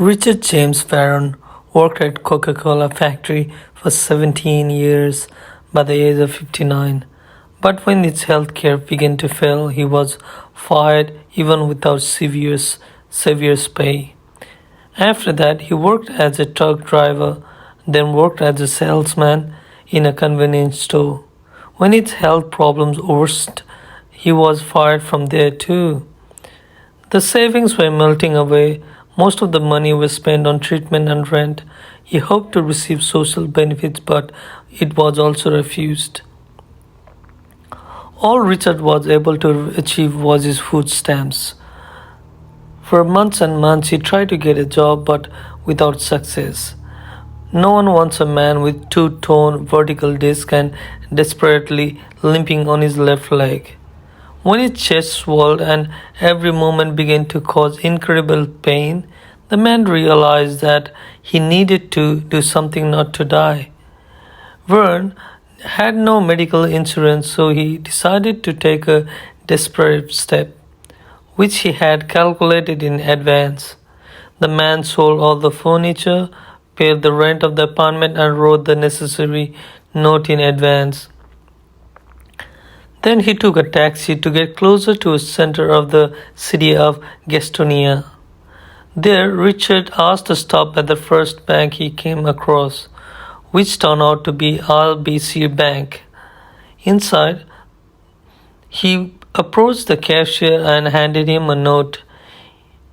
Richard James Farron worked at Coca-Cola factory for 17 years by the age of 59. But when his health care began to fail, he was fired even without severe pay. After that, he worked as a truck driver, then worked as a salesman in a convenience store. When his health problems worsened, he was fired from there too. The savings were melting away. Most of the money was spent on treatment and rent. He hoped to receive social benefits, but it was also refused. All Richard was able to achieve was his food stamps. For months and months, he tried to get a job, but without success. No one wants a man with two-tone vertical disc and desperately limping on his left leg. When his chest swelled and every movement began to cause incredible pain, the man realized that he needed to do something not to die. Vern had no medical insurance, so he decided to take a desperate step, which he had calculated in advance. The man sold all the furniture, paid the rent of the apartment, and wrote the necessary note in advance. Then he took a taxi to get closer to the center of the city of Gastonia. There, Richard asked to stop at the first bank he came across, which turned out to be RBC Bank. Inside, he approached the cashier and handed him a note.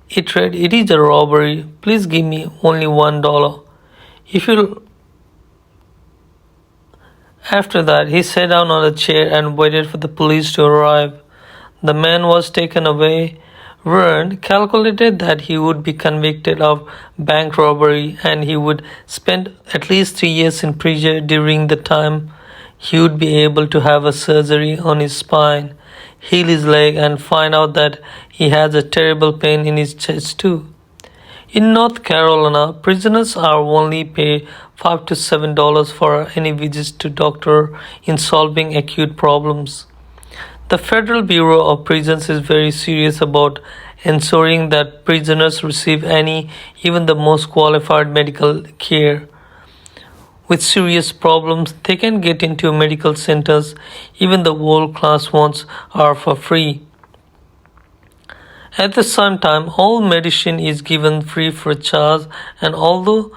It read, "It is a robbery. Please give me only $1. If you After that, he sat down on a chair and waited for the police to arrive. The man was taken away. Vern calculated that he would be convicted of bank robbery and he would spend at least 3 years in prison. During the time, he would be able to have a surgery on his spine, heal his leg, and find out that he has a terrible pain in his chest too. In North Carolina, prisoners are only paid $5 to $7 for any visits to doctor in solving acute problems. The Federal Bureau of Prisons is very serious about ensuring that prisoners receive any, even the most qualified medical care. With serious problems, they can get into medical centers. Even the world-class ones are for free. At the same time, all medicine is given free for charge, and although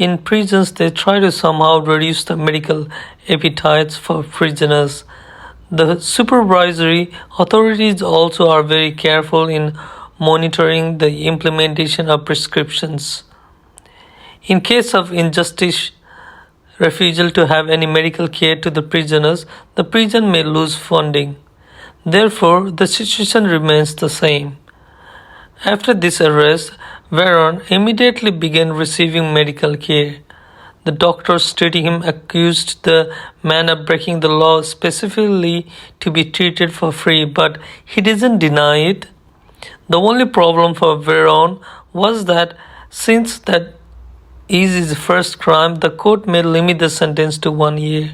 in prisons they try to somehow reduce the medical appetites for prisoners, the supervisory authorities also are very careful in monitoring the implementation of prescriptions. In case of injustice, refusal to have any medical care to the prisoners, the prison may lose funding. Therefore, the situation remains the same. After this arrest, Varon immediately began receiving medical care. The doctors treating him accused the man of breaking the law specifically to be treated for free, but he didn't deny it. The only problem for Varon was that since that is his first crime, the court may limit the sentence to 1 year.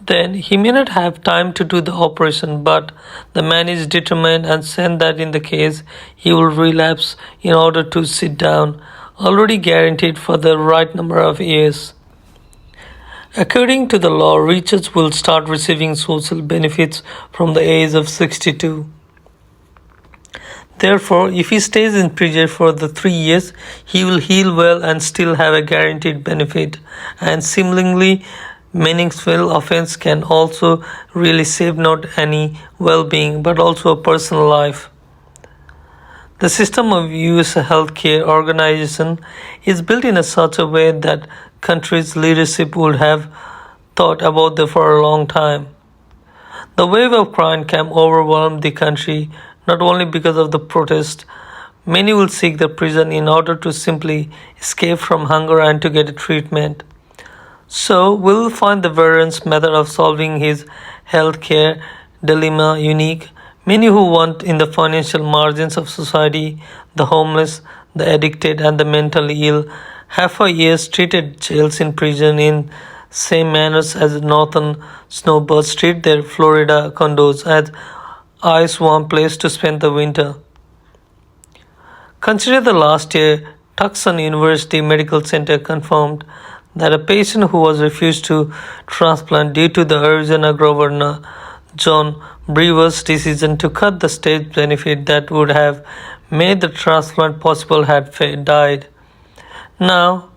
Then he may not have time to do the operation, but the man is determined and said that in the case he will relapse in order to sit down, already guaranteed for the right number of years. According to the law, Richards will start receiving social benefits from the age of 62. Therefore, if he stays in prison for the 3 years, he will heal well and still have a guaranteed benefit. And similarly, meaningful offense can also really save not any well-being but also a personal life. The system of U.S. healthcare organization is built in such a way that country's leadership would have thought about them for a long time. The wave of crime can overwhelm the country not only because of the protest. Many will seek the prison in order to simply escape from hunger and to get a treatment. So we'll find the Varon's method of solving his healthcare dilemma unique. Many who want in the financial margins of society, the homeless, the addicted, and the mentally ill, have for years treated jails in prison in same manners as northern snowbirds treat their Florida condos as ice warm place to spend the winter. Consider the last year Tucson University Medical Center confirmed that a patient who was refused to transplant due to the Arizona Governor John Brewer's decision to cut the state benefit that would have made the transplant possible had died. Now,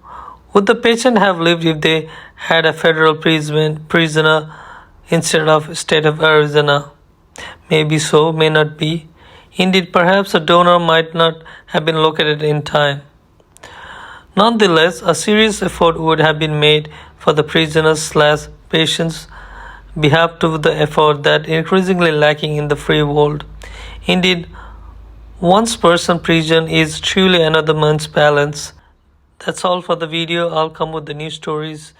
would the patient have lived if they had a federal prisoner instead of state of Arizona? Maybe so, may not be. Indeed, perhaps a donor might not have been located in time. Nonetheless, a serious effort would have been made for the prisoners/patients' behalf to the effort that increasingly lacking in the free world. Indeed, one's person prison is truly another man's balance. That's all for the video. I'll come with the new stories.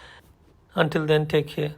Until then, take care.